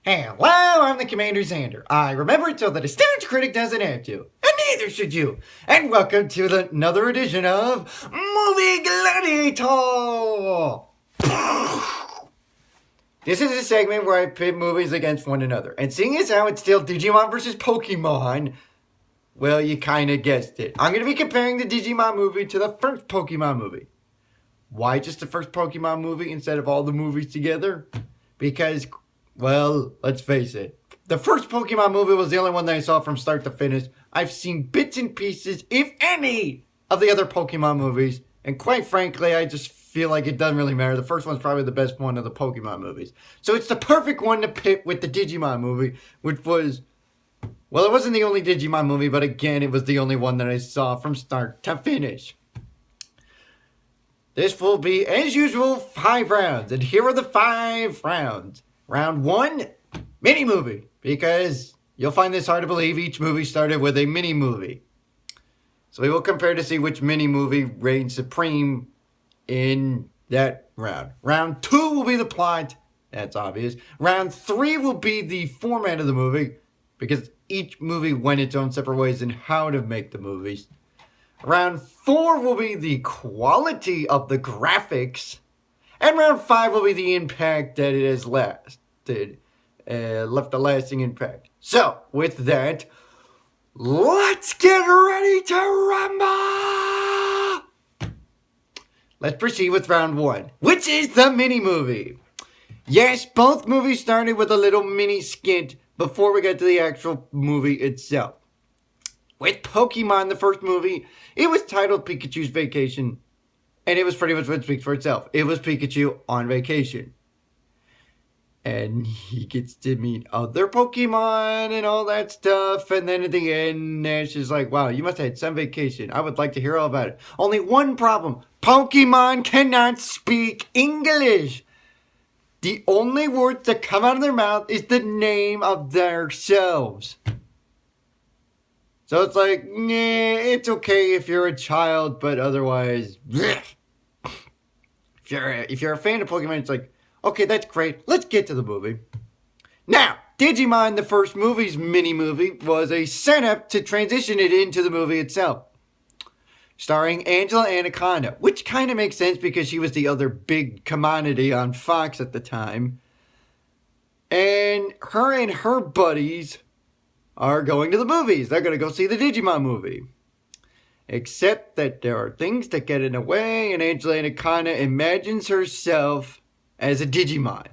Hello, I'm the CommanderZander. I remember it so that a staunch critic doesn't have to, and neither should you. And welcome to another edition of Movie Gladiator! This is a segment where I pit movies against one another. And seeing as how it's still Digimon versus Pokemon, well, you kind of guessed it. I'm going to be comparing the Digimon movie to the first Pokemon movie. Why just the first Pokemon movie instead of all the movies together? Because, well, let's face it. The first Pokemon movie was the only one that I saw from start to finish. I've seen bits and pieces, if any, of the other Pokemon movies. And quite frankly, I just feel like it doesn't really matter. The first one's probably the best one of the Pokemon movies. So it's the perfect one to pit with the Digimon movie, which was... well, it wasn't the only Digimon movie, but again, it was the only one that I saw from start to finish. This will be, as usual, 5 rounds. And here are the 5 rounds. Round 1, mini-movie. Because you'll find this hard to believe, each movie started with a mini-movie. So we will compare to see which mini-movie reigns supreme in that round. Round 2 will be the plot. That's obvious. Round 3 will be the format of the movie. Because each movie went its own separate ways in how to make the movies. Round 4 will be the quality of the graphics. And round 5 will be the impact that it has left a lasting impact. So, with that, let's get ready to rumble! Let's proceed with round 1, which is the mini-movie. Yes, both movies started with a little mini skit before we get to the actual movie itself. With Pokemon, the first movie, it was titled Pikachu's Vacation, and it was pretty much what speaks for itself. It was Pikachu on vacation. And he gets to meet other Pokemon and all that stuff, and then at the end, Ash is like, wow, you must have had some vacation. I would like to hear all about it. Only one problem. Pokemon cannot speak English. The only words that come out of their mouth is the name of themselves. So it's like, nah, it's okay if you're a child, but otherwise, bleh. If you're a fan of Pokemon, it's like, okay, that's great. Let's get to the movie. Now, Digimon, the first movie's mini-movie, was a setup to transition it into the movie itself. Starring Angela Anaconda, which kind of makes sense because she was the other big commodity on Fox at the time. And her buddies are going to the movies. They're going to go see the Digimon movie. Except that there are things that get in the way, and Angela Anaconda imagines herself as a Digimon.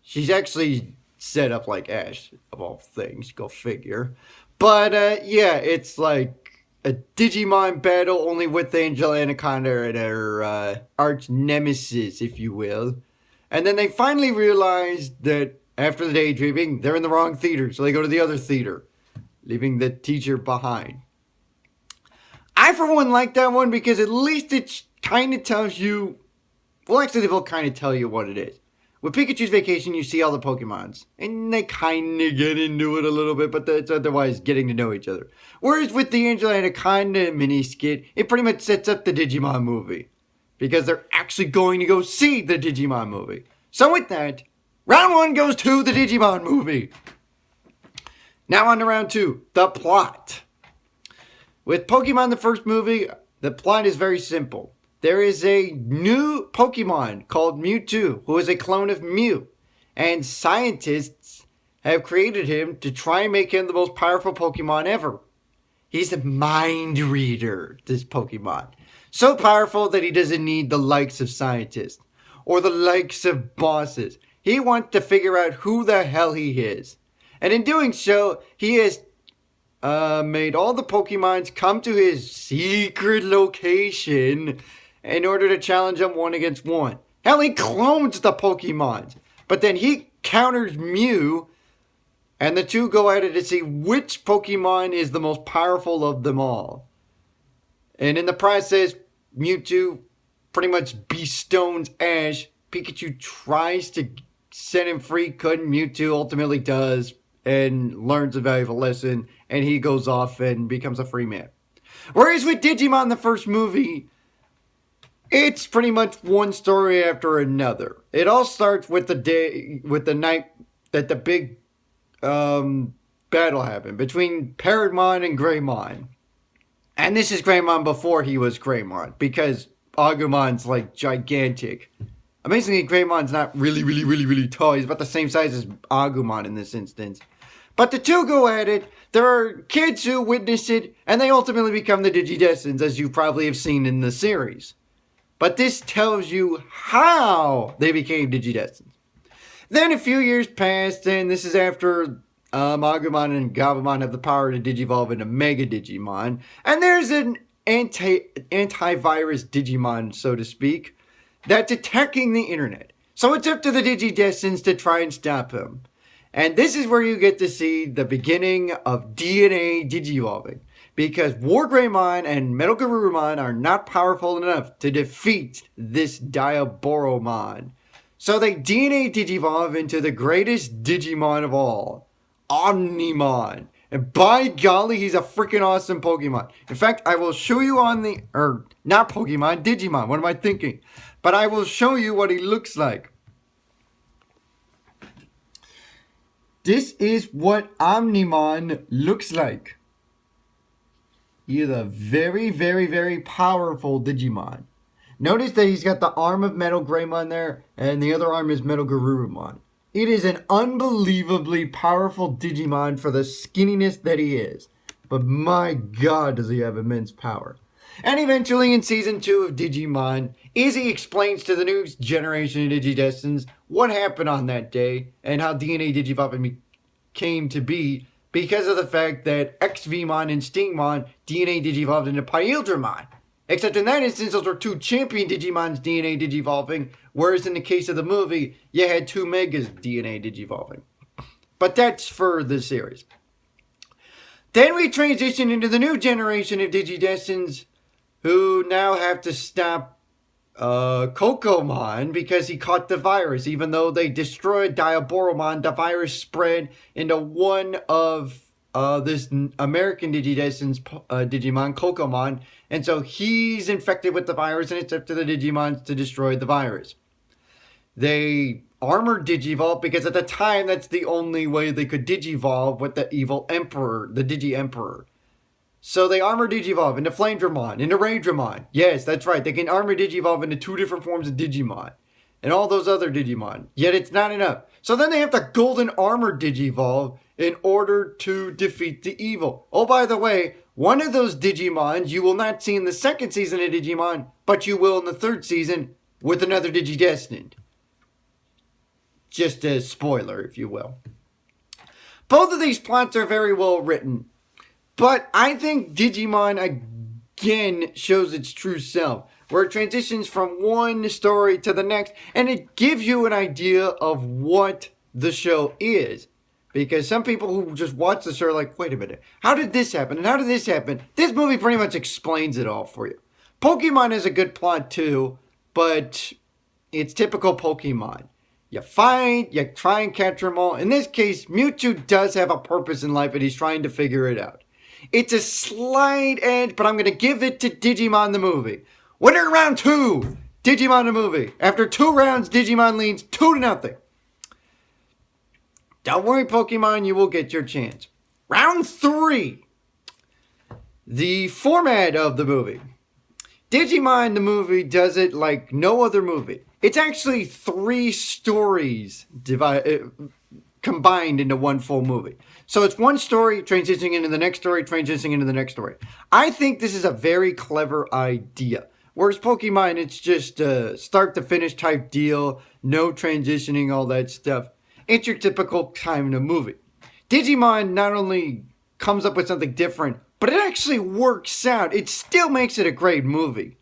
She's actually set up like Ash, of all things, go figure. But, yeah, it's like a Digimon battle, only with Angela Anaconda and her arch nemesis, if you will. And then they finally realize that after the daydreaming, they're in the wrong theater, so they go to the other theater, leaving the teacher behind. I, for one, like that one because at least it kind of tells you... well, actually, they both kind of tell you what it is. With Pikachu's Vacation, you see all the Pokemons, and they kind of get into it a little bit, but it's otherwise getting to know each other. Whereas with the Angela Anaconda mini-skit, it pretty much sets up the Digimon movie, because they're actually going to go see the Digimon movie. So with that, round 1 goes to the Digimon movie. Now on to round 2, the plot. With Pokemon, the first movie, the plot is very simple. There is a new Pokemon called Mewtwo, who is a clone of Mew. And scientists have created him to try and make him the most powerful Pokemon ever. He's a mind reader, this Pokemon. So powerful that he doesn't need the likes of scientists or the likes of bosses. He wants to figure out who the hell he is. And in doing so, he has made all the Pokemons come to his secret location in order to challenge them 1 against 1. Hell, he clones the Pokemons. But then he counters Mew, and the two go at it to see which Pokemon is the most powerful of them all. And in the process, Mewtwo pretty much bestones Ash. Pikachu tries to set him free, couldn't. Mewtwo ultimately does, and learns a valuable lesson, and he goes off and becomes a free man. Whereas with Digimon, the first movie, it's pretty much one story after another. It all starts with the night that the big battle happened between Paramon and Greymon. And this is Greymon before he was Greymon, because Agumon's like gigantic. Amazingly, Greymon's not really tall. He's about the same size as Agumon in this instance. But the two go at it. There are kids who witness it, and they ultimately become the Digidestins, as you probably have seen in the series. But this tells you how they became Digidestins. Then a few years passed, and this is after Agumon and Gabumon have the power to digivolve into Mega Digimon. And there's an antivirus Digimon, so to speak, that's attacking the internet. So it's up to the Digidestins to try and stop him. And this is where you get to see the beginning of DNA digivolving. Because War Greymon and Metal Garurumon are not powerful enough to defeat this Diaboromon. So they DNA digivolve into the greatest Digimon of all, Omnimon. And by golly, he's a freaking awesome Pokemon. In fact, I will show you on the, not Pokemon, Digimon. What am I thinking? But I will show you what he looks like. This is what Omnimon looks like. He is a very powerful Digimon. Notice that he's got the arm of Metal Greymon there, and the other arm is Metal Garurumon. It is an unbelievably powerful Digimon for the skinniness that he is. But my god, does he have immense power. And eventually in Season 2 of Digimon, Izzy explains to the new generation of Digidestins what happened on that day, and how DNA Digivolving came to be because of the fact that XVmon and Stingmon DNA Digivolved into Pyldramon. Except in that instance, those were two champion Digimons DNA Digivolving, whereas in the case of the movie, you had two Megas DNA Digivolving. But that's for the series. Then we transition into the new generation of Digidestins, who now have to stop Kokomon because he caught the virus. Even though they destroyed Diaboromon, the virus spread into one of this American Digidestin's Digimon, Kokomon. And so he's infected with the virus, and it's up to the Digimons to destroy the virus. They armored Digivolve because at the time that's the only way they could Digivolve with the evil Emperor, the Digi-Emperor. So they armor Digivolve into Flamedramon, into Raydramon. Yes, that's right. They can armor Digivolve into two different forms of Digimon. And all those other Digimon. Yet it's not enough. So then they have the Golden Armor Digivolve in order to defeat the evil. Oh, by the way, one of those Digimons you will not see in the second season of Digimon, but you will in the third season with another Digidestined. Just a spoiler, if you will. Both of these plots are very well written. But I think Digimon again shows its true self, where it transitions from one story to the next, and it gives you an idea of what the show is. Because some people who just watch the show are like, wait a minute, how did this happen? And how did this happen? This movie pretty much explains it all for you. Pokemon has a good plot too, but it's typical Pokemon. You fight, you try and capture them all. In this case, Mewtwo does have a purpose in life, and he's trying to figure it out. It's a slight edge, but I'm going to give it to Digimon the Movie. Winner round 2, Digimon the Movie. After 2 rounds, Digimon leads 2-0. Don't worry, Pokemon, you will get your chance. Round 3. The format of the movie. Digimon the Movie does it like no other movie. It's actually 3 stories combined into one full movie. So it's one story transitioning into the next story, transitioning into the next story. I think this is a very clever idea. Whereas Pokemon, it's just a start to finish type deal, no transitioning, all that stuff. It's your typical time in a movie. Digimon not only comes up with something different, but it actually works out. It still makes it a great movie.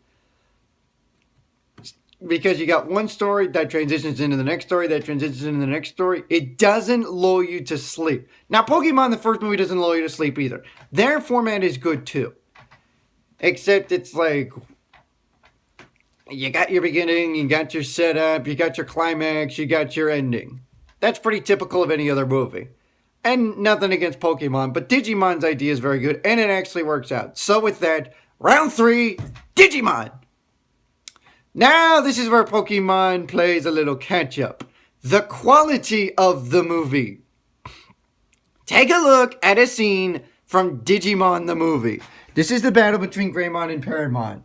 Because you got one story that transitions into the next story, that transitions into the next story. It doesn't lull you to sleep. Now, Pokemon, the first movie, doesn't lull you to sleep either. Their format is good too. Except it's like, you got your beginning, you got your setup, you got your climax, you got your ending. That's pretty typical of any other movie. And nothing against Pokemon, but Digimon's idea is very good, and it actually works out. So with that, round 3, Digimon! Now, this is where Pokemon plays a little catch-up. the quality of the movie. Take a look at a scene from Digimon the movie. This is the battle between Greymon and Paramon.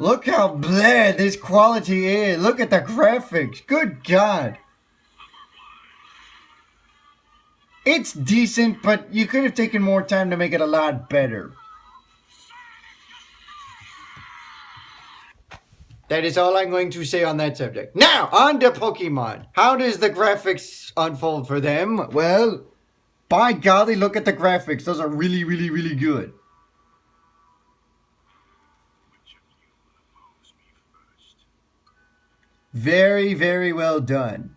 Look how bland this quality is. Look at the graphics. Good God. It's decent, but you could have taken more time to make it a lot better. That is all I'm going to say on that subject. Now, on to Pokemon. How does the graphics unfold for them? Well, by golly, look at the graphics. Those are really, really, really good. Very, very well done.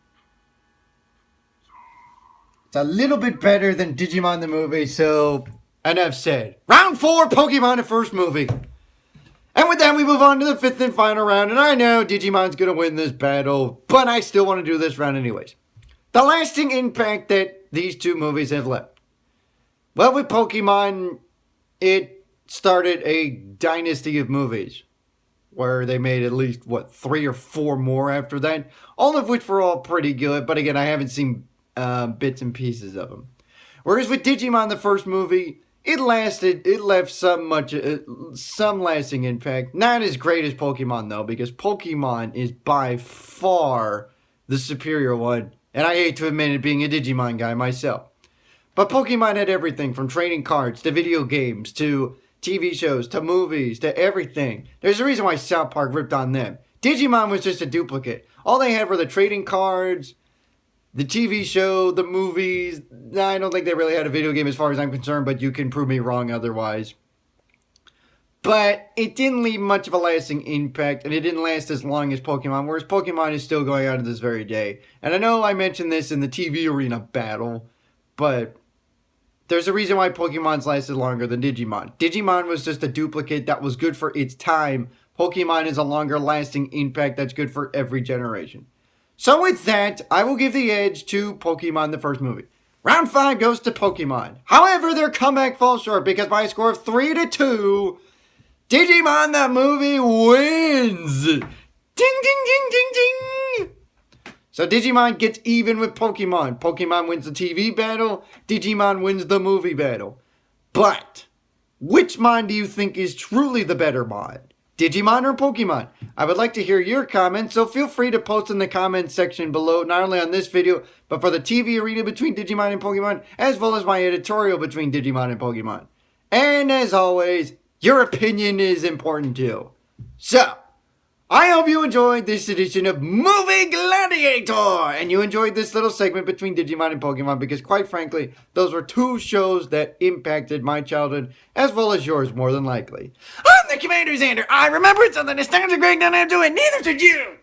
It's a little bit better than Digimon the movie, so enough said. Round 4, Pokemon the first movie. And with that, we move on to the 5th and final round. And I know Digimon's going to win this battle, but I still want to do this round anyways. The lasting impact that these two movies have left. Well, with Pokemon, it started a dynasty of movies, where they made at least, 3 or 4 more after that. All of which were all pretty good, but again, I haven't seen bits and pieces of them. Whereas with Digimon, the first movie, it left some lasting impact. Not as great as Pokemon, though, because Pokemon is by far the superior one. And I hate to admit it, being a Digimon guy myself. But Pokemon had everything from trading cards to video games to TV shows to movies to everything. There's a reason why South Park ripped on them. Digimon was just a duplicate. All they had were the trading cards, the TV show, the movies. I don't think they really had a video game as far as I'm concerned, but you can prove me wrong otherwise. But it didn't leave much of a lasting impact, and it didn't last as long as Pokemon, whereas Pokemon is still going on to this very day. And I know I mentioned this in the TV arena battle, but there's a reason why Pokemon's lasted longer than Digimon. Digimon was just a duplicate that was good for its time. Pokemon is a longer lasting impact that's good for every generation. So with that, I will give the edge to Pokemon the first movie. Round 5 goes to Pokemon. However, their comeback falls short because by a score of 3-2, Digimon the movie wins! Ding, ding, ding, ding, ding! So Digimon gets even with Pokemon. Pokemon wins the TV battle. Digimon wins the movie battle. But, which mon do you think is truly the better mon? Digimon or Pokemon? I would like to hear your comments, so feel free to post in the comments section below, not only on this video, but for the TV arena between Digimon and Pokemon, as well as my editorial between Digimon and Pokemon. And as always, your opinion is important too. So, I hope you enjoyed this edition of Movie Gladiator, and you enjoyed this little segment between Digimon and Pokemon, because quite frankly, those were two shows that impacted my childhood, as well as yours more than likely. I'm the CommanderZander. I remembered something that sounds great, and I'm doing neither should you.